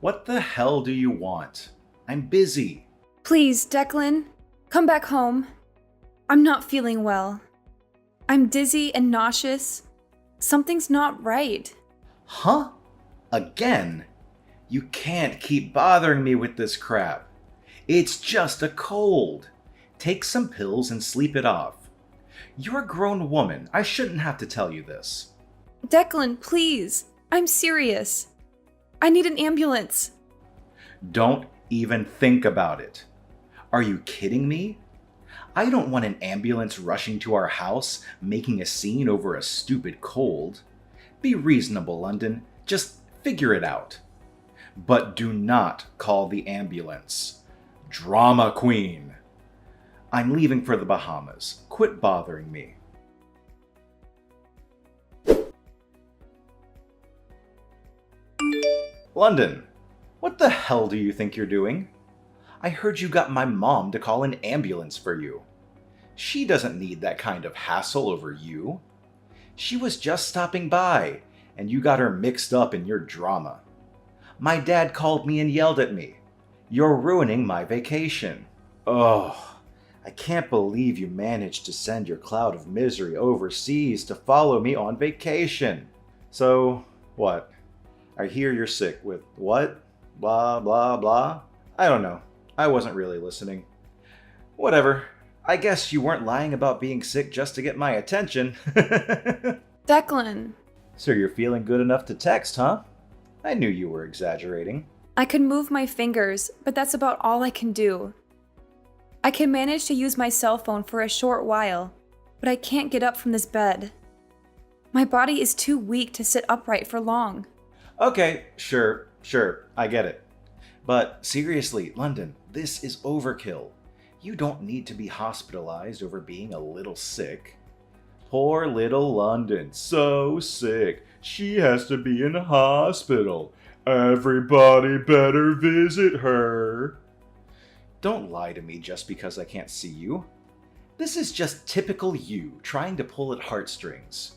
What the hell do you want? I'm busy. Please, Declan, come back home. I'm not feeling well. I'm dizzy and nauseous. Something's not right. Huh? Again? You can't keep bothering me with this crap. It's just a cold. Take some pills and sleep it off. You're a grown woman. I shouldn't have to tell you this. Declan, please. I'm serious. I need an ambulance. Don't even think about it. Are you kidding me? I don't want an ambulance rushing to our house, making a scene over a stupid cold. Be reasonable, London. Just figure it out. But do not call the ambulance. Drama queen. I'm leaving for the Bahamas. Quit bothering me. London, what the hell do you think you're doing? I heard you got my mom to call an ambulance for you. She doesn't need that kind of hassle over you. She was just stopping by, and you got her mixed up in your drama. My dad called me and yelled at me. You're ruining my vacation. Oh, I can't believe you managed to send your cloud of misery overseas to follow me on vacation. So, what? I hear you're sick with what? Blah, blah, blah? I don't know. I wasn't really listening. Whatever. I guess you weren't lying about being sick just to get my attention. Declan. So you're feeling good enough to text, huh? I knew you were exaggerating. I can move my fingers, but that's about all I can do. I can manage to use my cell phone for a short while, but I can't get up from this bed. My body is too weak to sit upright for long. Okay, sure, I get it. But seriously, London, this is overkill. You don't need to be hospitalized over being a little sick. Poor little London, so sick. She has to be in a hospital. Everybody better visit her. Don't lie to me just because I can't see you. This is just typical you trying to pull at heartstrings.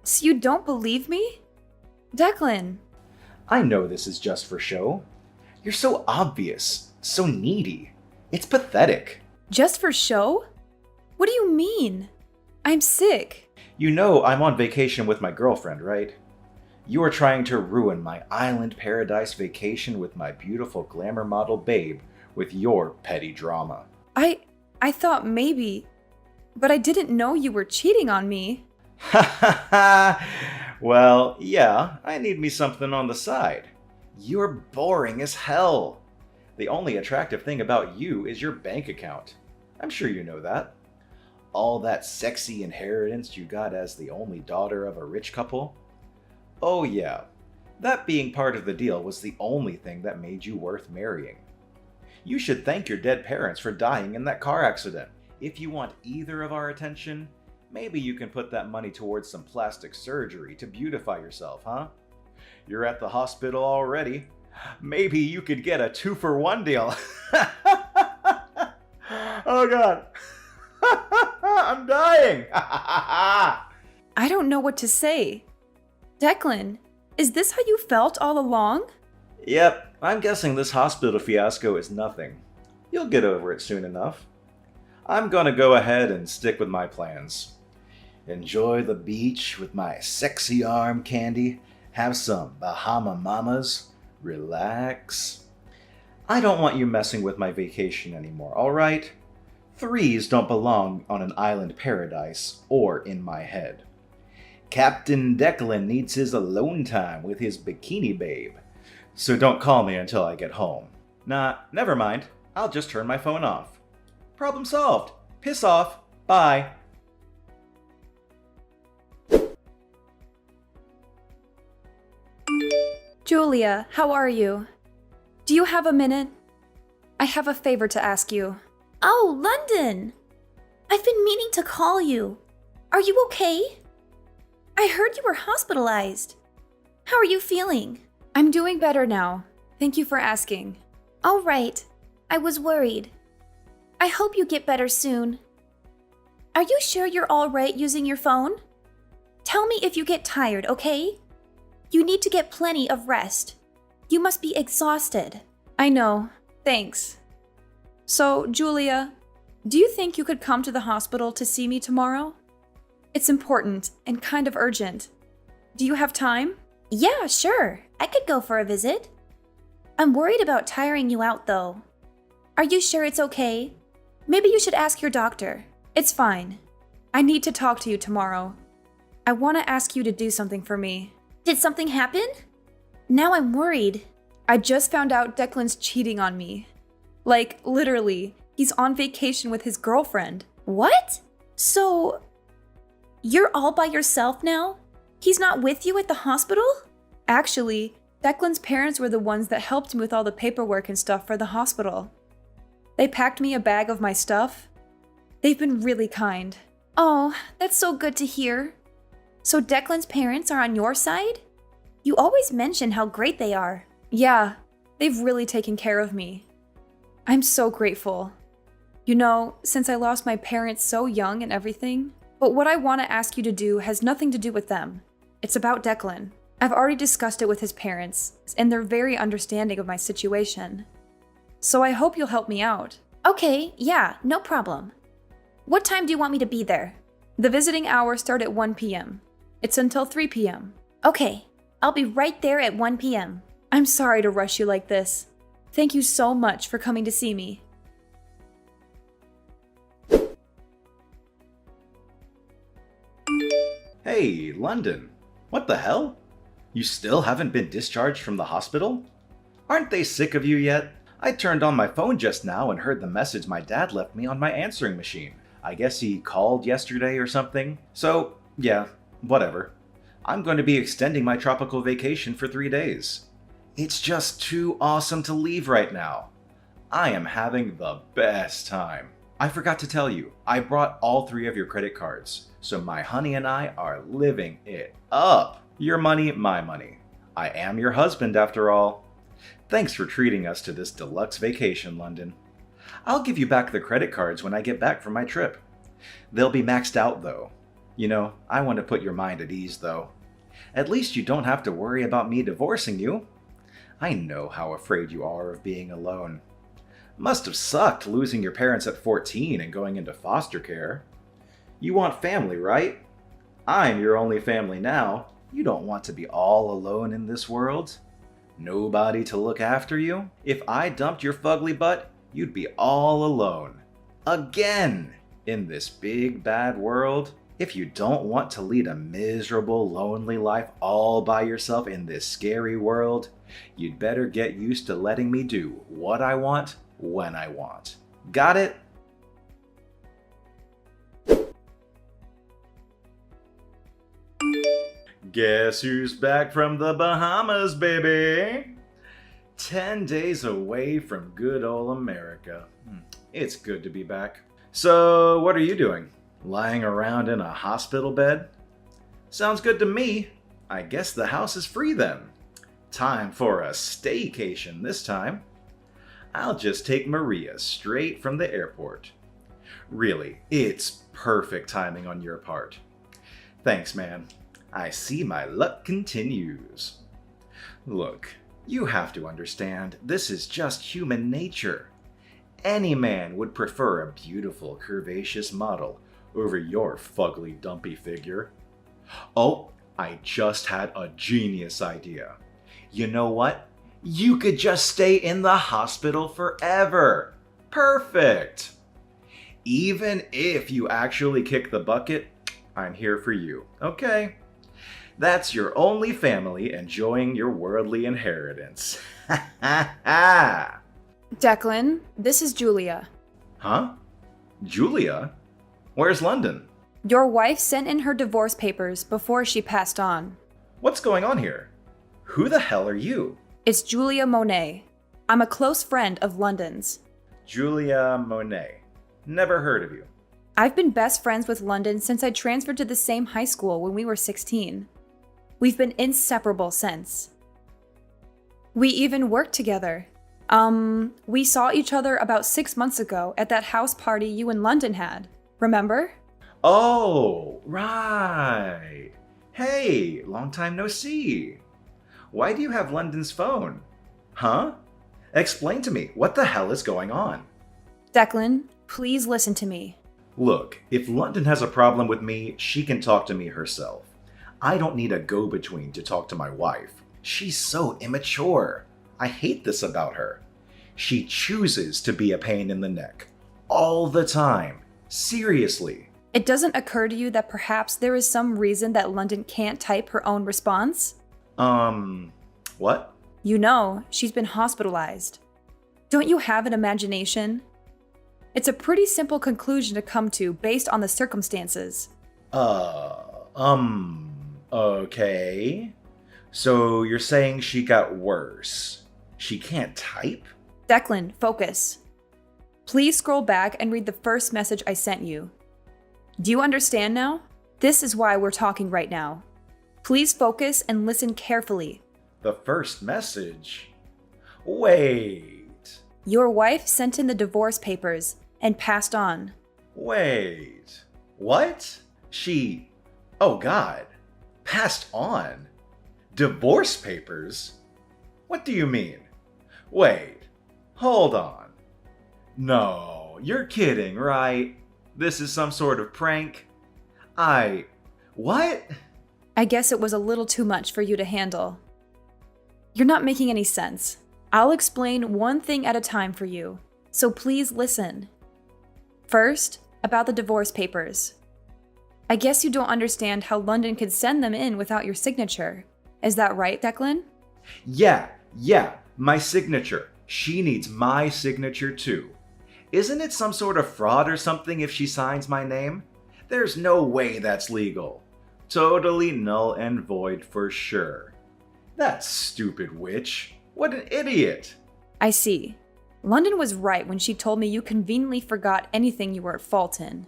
So you don't believe me? Declan. I know this is just for show. You're so obvious, so needy. It's pathetic. Just for show? What do you mean? I'm sick. You know I'm on vacation with my girlfriend, right? You are trying to ruin my island paradise vacation with my beautiful glamour model babe with your petty drama. I thought maybe, but I didn't know you were cheating on me. Ha ha ha! Well, yeah, I need me something on the side. You're boring as hell. The only attractive thing about you is your bank account. I'm sure you know that. All that sexy inheritance you got as the only daughter of a rich couple. Oh yeah, that being part of the deal was the only thing that made you worth marrying. You should thank your dead parents for dying in that car accident. If you want either of our attention, maybe you can put that money towards some plastic surgery to beautify yourself, huh? You're at the hospital already. Maybe you could get a 2-for-1 deal. Oh God. I'm dying. I don't know what to say. Declan, is this how you felt all along? Yep, I'm guessing this hospital fiasco is nothing. You'll get over it soon enough. I'm gonna go ahead and stick with my plans. Enjoy the beach with my sexy arm candy, have some Bahama Mamas, relax. I don't want you messing with my vacation anymore, alright? Threes don't belong on an island paradise or in my head. Captain Declan needs his alone time with his bikini babe, so don't call me until I get home. Nah, never mind. I'll just turn my phone off. Problem solved. Piss off. Bye. Julia, how are you? Do you have a minute? I have a favor to ask you. Oh, London! I've been meaning to call you. Are you okay? I heard you were hospitalized. How are you feeling? I'm doing better now. Thank you for asking. All right. I was worried. I hope you get better soon. Are you sure you're all right using your phone? Tell me if you get tired, okay? You need to get plenty of rest. You must be exhausted. I know. Thanks. So, Julia, do you think you could come to the hospital to see me tomorrow? It's important and kind of urgent. Do you have time? Yeah, sure. I could go for a visit. I'm worried about tiring you out, though. Are you sure it's okay? Maybe you should ask your doctor. It's fine. I need to talk to you tomorrow. I want to ask you to do something for me. Did something happen? Now I'm worried. I just found out Declan's cheating on me. Like, literally, he's on vacation with his girlfriend. What? So, you're all by yourself now? He's not with you at the hospital? Actually, Declan's parents were the ones that helped me with all the paperwork and stuff for the hospital. They packed me a bag of my stuff. They've been really kind. Oh, that's so good to hear. So Declan's parents are on your side? You always mention how great they are. Yeah, they've really taken care of me. I'm so grateful. You know, since I lost my parents so young and everything, but what I want to ask you to do has nothing to do with them. It's about Declan. I've already discussed it with his parents, and they're very understanding of my situation. So I hope you'll help me out. Okay, yeah, no problem. What time do you want me to be there? The visiting hours start at 1 p.m. It's until 3 p.m. Okay, I'll be right there at 1 p.m. I'm sorry to rush you like this. Thank you so much for coming to see me. Hey, London. What the hell? You still haven't been discharged from the hospital? Aren't they sick of you yet? I turned on my phone just now and heard the message my dad left me on my answering machine. I guess he called yesterday or something. So, yeah, whatever. I'm going to be extending my tropical vacation for 3 days. It's just too awesome to leave right now. I am having the best time. I forgot to tell you, I brought all 3 of your credit cards, so my honey and I are living it up. Your money, my money. I am your husband after all. Thanks for treating us to this deluxe vacation, London. I'll give you back the credit cards when I get back from my trip. They'll be maxed out though. You know, I want to put your mind at ease though. At least you don't have to worry about me divorcing you. I know how afraid you are of being alone. Must have sucked losing your parents at 14 and going into foster care. You want family, right? I'm your only family now. You don't want to be all alone in this world. Nobody to look after you. If I dumped your fugly butt, you'd be all alone. Again! In this big bad world. If you don't want to lead a miserable, lonely life all by yourself in this scary world, you'd better get used to letting me do what I want, when I want. Got it? Guess who's back from the Bahamas, baby? 10 days away from good old America. It's good to be back. So, what are you doing? Lying around in a hospital bed? Sounds good to me. I guess the house is free then. Time for a staycation this time. I'll just take Maria straight from the airport. Really, it's perfect timing on your part. Thanks, man. I see my luck continues. Look, you have to understand, this is just human nature. Any man would prefer a beautiful, curvaceous model over your fugly, dumpy figure. Oh, I just had a genius idea. You know what? You could just stay in the hospital forever. Perfect! Even if you actually kick the bucket, I'm here for you, okay? That's your only family enjoying your worldly inheritance. Ha ha ha! Declan, this is Julia. Huh? Julia? Where's London? Your wife sent in her divorce papers before she passed on. What's going on here? Who the hell are you? It's Julia Monet. I'm a close friend of London's. Julia Monet. Never heard of you. I've been best friends with London since I transferred to the same high school when we were 16. We've been inseparable since. We even worked together. We saw each other about 6 months ago at that house party you and London had. Remember? Oh, right. Hey, long time no see. Why do you have London's phone? Huh? Explain to me, what the hell is going on? Declan, please listen to me. Look, if London has a problem with me, she can talk to me herself. I don't need a go-between to talk to my wife. She's so immature. I hate this about her. She chooses to be a pain in the neck. All the time. Seriously. It doesn't occur to you that perhaps there is some reason that London can't type her own response? What? You know, she's been hospitalized. Don't you have an imagination? It's a pretty simple conclusion to come to based on the circumstances. Okay. So you're saying she got worse. She can't type? Declan, focus. Please scroll back and read the first message I sent you. Do you understand now? This is why we're talking right now. Please focus and listen carefully. The first message? Wait. Your wife sent in the divorce papers and passed on. Wait. What? She... Oh God. Passed on? Divorce papers? What do you mean? Wait. Hold on. No, you're kidding, right? This is some sort of prank? What? I guess it was a little too much for you to handle. You're not making any sense. I'll explain one thing at a time for you, so please listen. First, about the divorce papers. I guess you don't understand how London could send them in without your signature. Is that right, Declan? Yeah, my signature. She needs my signature too. Isn't it some sort of fraud or something if she signs my name? There's no way that's legal. Totally null and void for sure. That stupid witch. What an idiot. I see. London was right when she told me you conveniently forgot anything you were at fault in.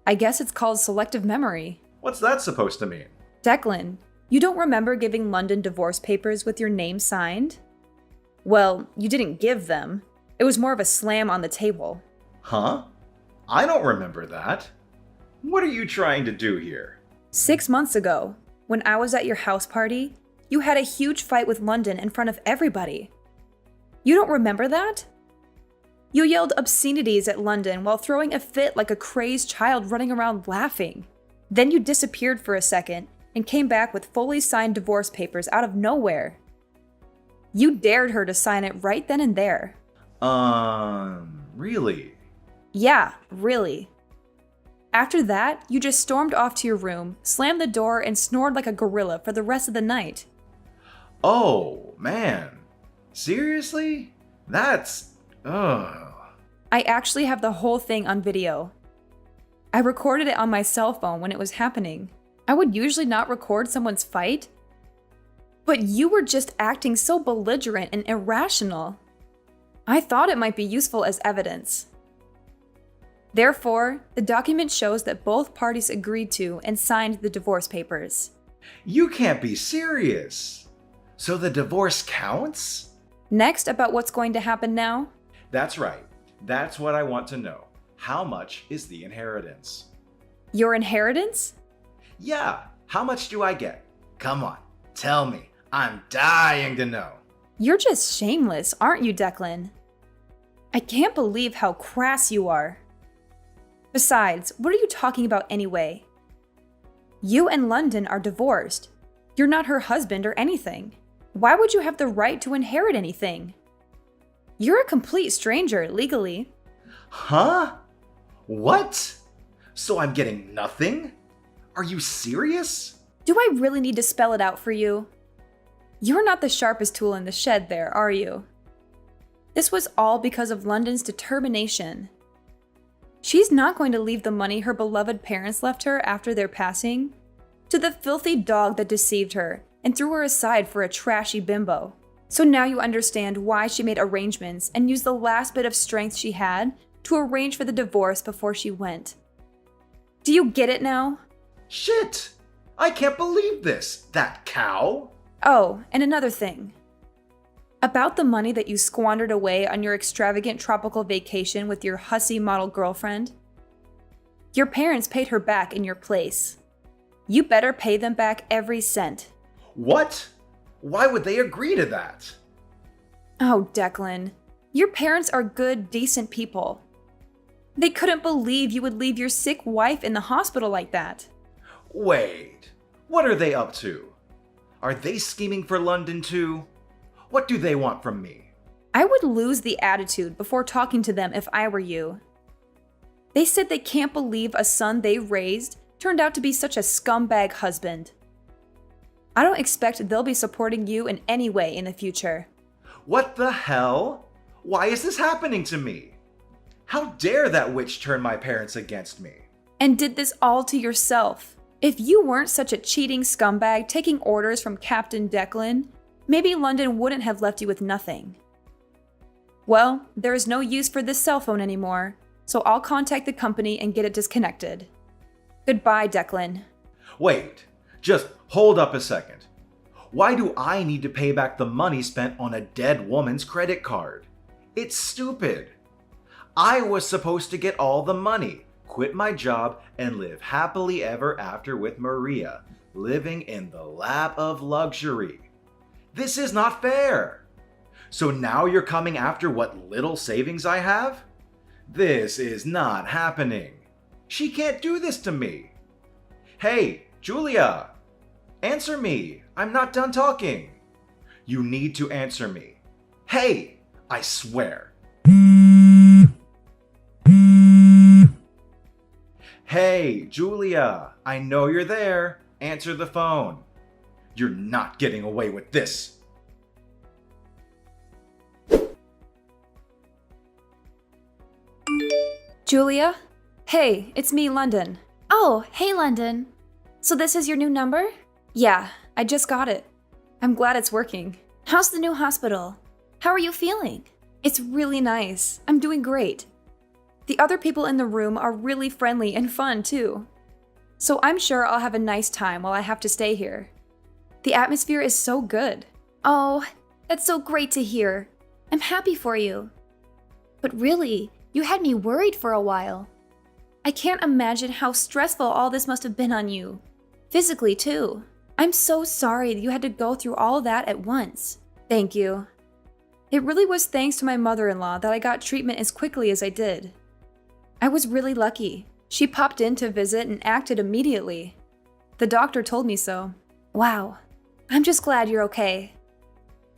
I guess it's called selective memory. What's that supposed to mean? Declan, you don't remember giving London divorce papers with your name signed? Well, you didn't give them. It was more of a slam on the table. Huh? I don't remember that. What are you trying to do here? 6 months ago, when I was at your house party, you had a huge fight with London in front of everybody. You don't remember that? You yelled obscenities at London while throwing a fit like a crazed child running around laughing. Then you disappeared for a second and came back with fully signed divorce papers out of nowhere. You dared her to sign it right then and there. Really? Yeah, really. After that, you just stormed off to your room, slammed the door, and snored like a gorilla for the rest of the night. Oh, man. Seriously? That's... I actually have the whole thing on video. I recorded it on my cell phone when it was happening. I would usually not record someone's fight, but you were just acting so belligerent and irrational. I thought it might be useful as evidence. Therefore, the document shows that both parties agreed to and signed the divorce papers. You can't be serious. So the divorce counts? Next, about what's going to happen now? That's right. That's what I want to know. How much is the inheritance? Your inheritance? Yeah, how much do I get? Come on, tell me. I'm dying to know. You're just shameless, aren't you, Declan? I can't believe how crass you are. Besides, what are you talking about anyway? You and London are divorced. You're not her husband or anything. Why would you have the right to inherit anything? You're a complete stranger, legally. Huh? What? So I'm getting nothing? Are you serious? Do I really need to spell it out for you? You're not the sharpest tool in the shed there, are you? This was all because of London's determination. She's not going to leave the money her beloved parents left her after their passing to the filthy dog that deceived her and threw her aside for a trashy bimbo. So now you understand why she made arrangements and used the last bit of strength she had to arrange for the divorce before she went. Do you get it now? Shit! I can't believe this! That cow! Oh, and another thing. About the money that you squandered away on your extravagant tropical vacation with your hussy model girlfriend. Your parents paid her back in your place. You better pay them back every cent. What? Why would they agree to that? Oh, Declan. Your parents are good, decent people. They couldn't believe you would leave your sick wife in the hospital like that. Wait, what are they up to? Are they scheming for London too? What do they want from me? I would lose the attitude before talking to them if I were you. They said they can't believe a son they raised turned out to be such a scumbag husband. I don't expect they'll be supporting you in any way in the future. What the hell? Why is this happening to me? How dare that witch turn my parents against me? And did this all to yourself. If you weren't such a cheating scumbag taking orders from Captain Declan, maybe London wouldn't have left you with nothing. Well, there is no use for this cell phone anymore, so I'll contact the company and get it disconnected. Goodbye, Declan. Wait, just hold up a second. Why do I need to pay back the money spent on a dead woman's credit card? It's stupid. I was supposed to get all the money, quit my job, and live happily ever after with Maria, living in the lap of luxury. This is not fair. So now you're coming after what little savings I have? This is not happening. She can't do this to me. Hey, Julia! Answer me. I'm not done talking. You need to answer me. Hey, I swear. Hey, Julia, I know you're there. Answer the phone. You're not getting away with this. Julia? Hey, it's me, London. Oh, hey, London. So this is your new number? Yeah, I just got it. I'm glad it's working. How's the new hospital? How are you feeling? It's really nice. I'm doing great. The other people in the room are really friendly and fun, too. So I'm sure I'll have a nice time while I have to stay here. The atmosphere is so good. Oh, that's so great to hear. I'm happy for you. But really, you had me worried for a while. I can't imagine how stressful all this must have been on you. Physically, too. I'm so sorry that you had to go through all that at once. Thank you. It really was thanks to my mother-in-law that I got treatment as quickly as I did. I was really lucky. She popped in to visit and acted immediately. The doctor told me so. Wow. I'm just glad you're okay.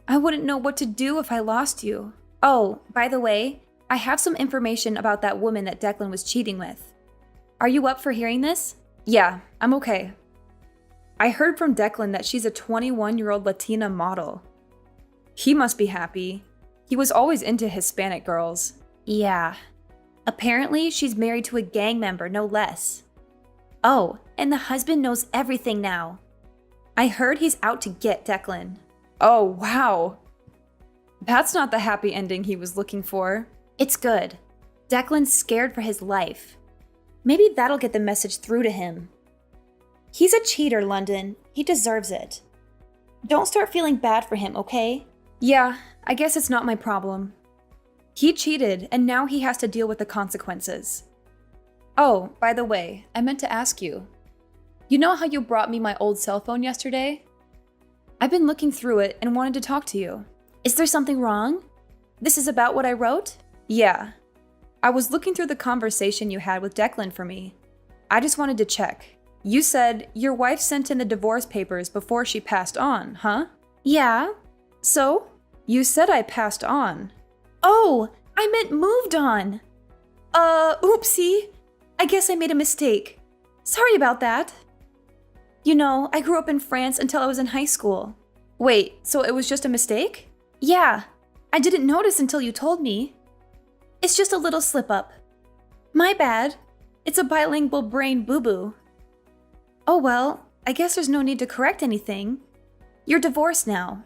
I wouldn't know what to do if I lost you. Oh, by the way, I have some information about that woman that Declan was cheating with. Are you up for hearing this? Yeah, I'm okay. I heard from Declan that she's a 21-year-old Latina model. He must be happy. He was always into Hispanic girls. Yeah. Apparently, she's married to a gang member, no less. Oh, and the husband knows everything now. I heard he's out to get Declan. Oh, wow. That's not the happy ending he was looking for. It's good. Declan's scared for his life. Maybe that'll get the message through to him. He's a cheater, London. He deserves it. Don't start feeling bad for him, okay? Yeah, I guess it's not my problem. He cheated, and now he has to deal with the consequences. Oh, by the way, I meant to ask you. You know how you brought me my old cell phone yesterday? I've been looking through it and wanted to talk to you. Is there something wrong? This is about what I wrote? Yeah. I was looking through the conversation you had with Declan for me. I just wanted to check. You said your wife sent in the divorce papers before she passed on, huh? Yeah. So? You said I passed on. Oh, I meant moved on. Oopsie. I guess I made a mistake. Sorry about that. You know, I grew up in France until I was in high school. Wait, so it was just a mistake? Yeah. I didn't notice until you told me. It's just a little slip-up. My bad. It's a bilingual brain boo-boo. Oh well, I guess there's no need to correct anything. You're divorced now.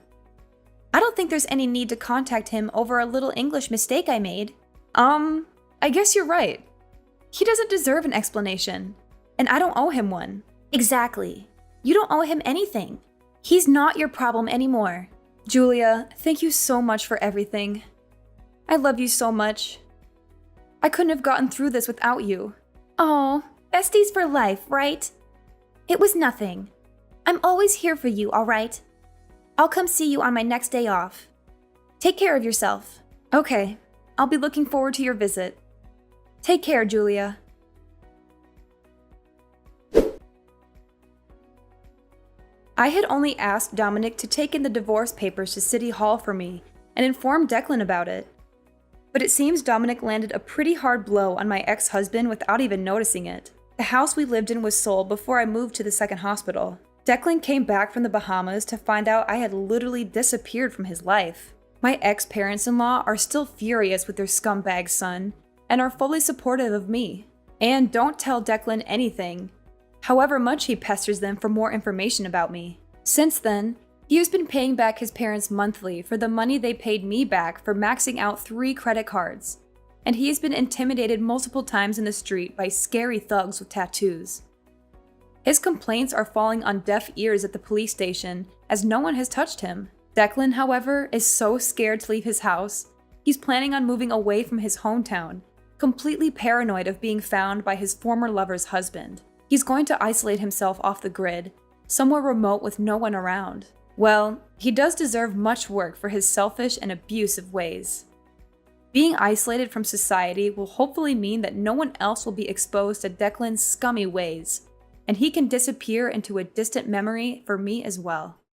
I don't think there's any need to contact him over a little English mistake I made. I guess you're right. He doesn't deserve an explanation, and I don't owe him one. Exactly. You don't owe him anything. He's not your problem anymore. Julia, thank you so much for everything. I love you so much. I couldn't have gotten through this without you. Oh, besties for life, right? It was nothing. I'm always here for you, all right? I'll come see you on my next day off. Take care of yourself. Okay, I'll be looking forward to your visit. Take care, Julia. I had only asked Dominic to take in the divorce papers to City Hall for me and inform Declan about it. But it seems Dominic landed a pretty hard blow on my ex-husband without even noticing it. The house we lived in was sold before I moved to the second hospital. Declan came back from the Bahamas to find out I had literally disappeared from his life. My ex-parents-in-law are still furious with their scumbag son and are fully supportive of me. And don't tell Declan anything, however much he pesters them for more information about me. Since then, he has been paying back his parents monthly for the money they paid me back for maxing out 3 credit cards, and he has been intimidated multiple times in the street by scary thugs with tattoos. His complaints are falling on deaf ears at the police station as no one has touched him. Declan, however, is so scared to leave his house, he's planning on moving away from his hometown, completely paranoid of being found by his former lover's husband. He's going to isolate himself off the grid, somewhere remote with no one around. Well, he does deserve much work for his selfish and abusive ways. Being isolated from society will hopefully mean that no one else will be exposed to Declan's scummy ways, and he can disappear into a distant memory for me as well.